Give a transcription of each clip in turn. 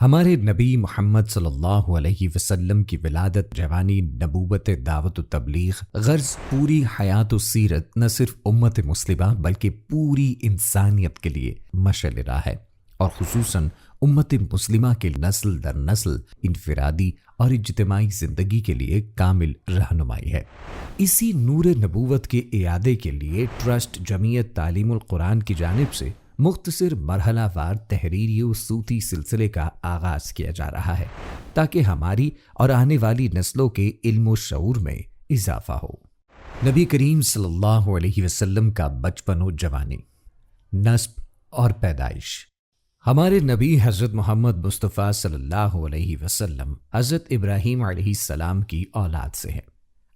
ہمارے نبی محمد صلی اللہ علیہ وسلم کی ولادت، جوانی، نبوت، دعوت و تبلیغ، غرض پوری حیات و سیرت نہ صرف امت مسلمہ بلکہ پوری انسانیت کے لیے مشعل راہ ہے، اور خصوصاً امت مسلمہ کے نسل در نسل انفرادی اور اجتماعی زندگی کے لیے کامل رہنمائی ہے۔ اسی نور نبوت کے اعادے کے لیے ٹرسٹ جمعیت تعلیم القرآن کی جانب سے مختصر مرحلہ وار تحریری و صوتی سلسلے کا آغاز کیا جا رہا ہے تاکہ ہماری اور آنے والی نسلوں کے علم و شعور میں اضافہ ہو۔ نبی کریم صلی اللہ علیہ وسلم کا بچپن و جوانی، نسب اور پیدائش۔ ہمارے نبی حضرت محمد مصطفیٰ صلی اللہ علیہ وسلم حضرت ابراہیم علیہ السلام کی اولاد سے ہیں۔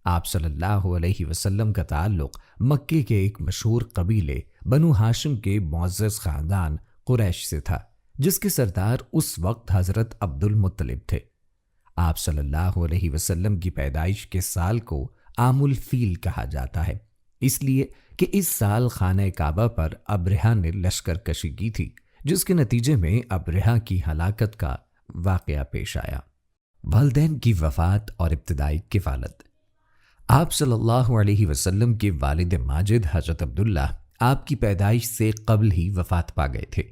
آپ صلی اللہ علیہ وسلم کا تعلق مکے کے ایک مشہور قبیلے بنو ہاشم کے معزز خاندان قریش سے تھا، جس کے سردار اس وقت حضرت عبد المطلب تھے۔ آپ صلی اللہ علیہ وسلم کی پیدائش کے سال کو عام الفیل کہا جاتا ہے، اس لیے کہ اس سال خانہ کعبہ پر ابرہہ نے لشکر کشی کی تھی، جس کے نتیجے میں ابرہہ کی ہلاکت کا واقعہ پیش آیا۔ والدین کی وفات اور ابتدائی کفالت۔ آپ صلی اللہ علیہ وسلم کے والد ماجد حضرت عبداللہ آپ کی پیدائش سے قبل ہی وفات پا گئے تھے۔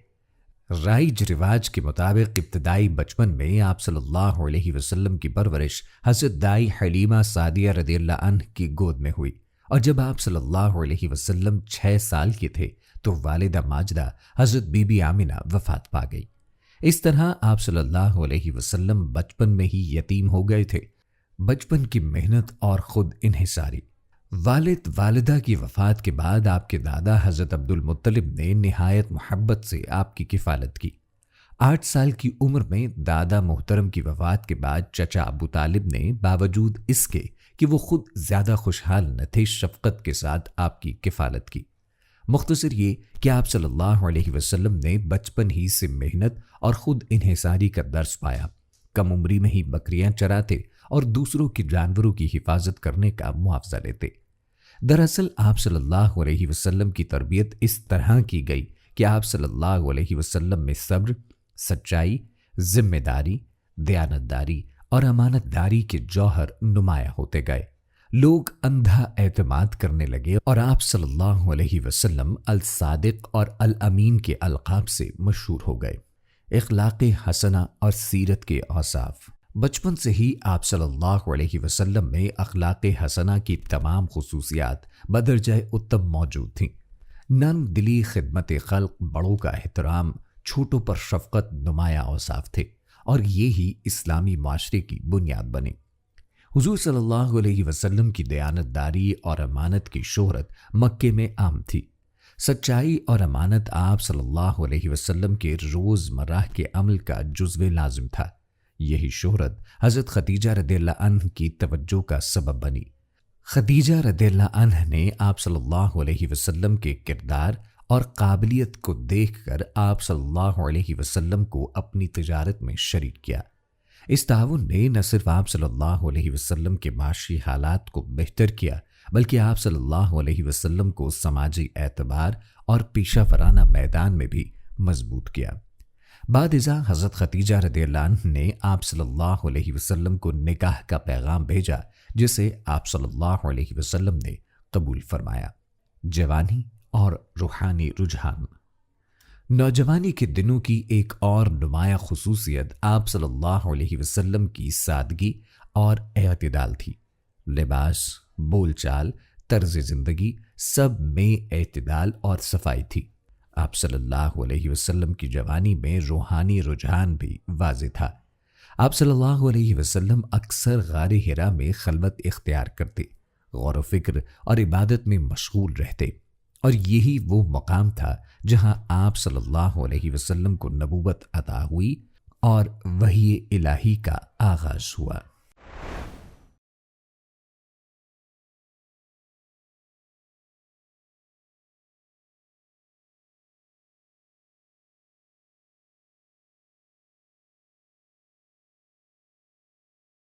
رائج رواج کے مطابق ابتدائی بچپن میں آپ صلی اللہ علیہ وسلم کی پرورش حضرت دائی حلیمہ سعدیہ رضی اللہ عنہ کی گود میں ہوئی، اور جب آپ صلی اللہ علیہ وسلم 6 سال کے تھے تو والدہ ماجدہ حضرت بی بی آمنہ وفات پا گئی۔ اس طرح آپ صلی اللہ علیہ وسلم بچپن میں ہی یتیم ہو گئے تھے۔ بچپن کی محنت اور خود انحصاری۔ والد والدہ کی وفات کے بعد آپ کے دادا حضرت عبد المطلب نے نہایت محبت سے آپ کی کفالت کی۔ 8 سال کی عمر میں دادا محترم کی وفات کے بعد چچا ابو طالب نے باوجود اس کے کہ وہ خود زیادہ خوشحال نہ تھے، شفقت کے ساتھ آپ کی کفالت کی۔ مختصر یہ کہ آپ صلی اللہ علیہ وسلم نے بچپن ہی سے محنت اور خود انحصاری کا درس پایا۔ کم عمری میں ہی بکریاں چراتے اور دوسروں کے جانوروں کی حفاظت کرنے کا معاوضہ لیتے۔ دراصل آپ صلی اللہ علیہ وسلم کی تربیت اس طرح کی گئی کہ آپ صلی اللہ علیہ وسلم میں صبر، سچائی، ذمہ داری، دیانتداری اور امانت داری کے جوہر نمایاں ہوتے گئے۔ لوگ اندھا اعتماد کرنے لگے اور آپ صلی اللہ علیہ وسلم الصادق اور الامین کے القاب سے مشہور ہو گئے۔ اخلاق حسنہ اور سیرت کے اوصاف۔ بچپن سے ہی آپ صلی اللہ علیہ وسلم میں اخلاق حسنہ کی تمام خصوصیات بدرجہ اتم موجود تھیں۔ نرم دلی، خدمت خلق، بڑوں کا احترام، چھوٹوں پر شفقت نمایاں اوصاف تھے، اور یہی اسلامی معاشرے کی بنیاد بنے۔ حضور صلی اللہ علیہ وسلم کی دیانتداری اور امانت کی شہرت مکے میں عام تھی۔ سچائی اور امانت آپ صلی اللہ علیہ وسلم کے روزمرہ کے عمل کا جزو لازم تھا۔ یہی شہرت حضرت خدیجہ رضی اللہ عنہ کی توجہ کا سبب بنی۔ خدیجہ رضی اللہ عنہ نے آپ صلی اللہ علیہ وسلم کے کردار اور قابلیت کو دیکھ کر آپ صلی اللہ علیہ وسلم کو اپنی تجارت میں شریک کیا۔ اس تعاون نے نہ صرف آپ صلی اللہ علیہ وسلم کے معاشی حالات کو بہتر کیا، بلکہ آپ صلی اللہ علیہ وسلم کو سماجی اعتبار اور پیشہ ورانہ میدان میں بھی مضبوط کیا۔ بعد ازاں حضرت خدیجہ رضی اللہ عنہ نے آپ صلی اللہ علیہ وسلم کو نکاح کا پیغام بھیجا، جسے آپ صلی اللہ علیہ وسلم نے قبول فرمایا۔ جوانی اور روحانی رجحان۔ نوجوانی کے دنوں کی ایک اور نمایاں خصوصیت آپ صلی اللہ علیہ وسلم کی سادگی اور اعتدال تھی۔ لباس، بول چال، طرز زندگی، سب میں اعتدال اور صفائی تھی۔ آپ صلی اللہ علیہ وسلم کی جوانی میں روحانی رجحان بھی واضح تھا۔ آپ صلی اللہ علیہ وسلم اکثر غار حرا میں خلوت اختیار کرتے، غور و فکر اور عبادت میں مشغول رہتے، اور یہی وہ مقام تھا جہاں آپ صلی اللہ علیہ وسلم کو نبوت عطا ہوئی اور وحی الہی کا آغاز ہوا۔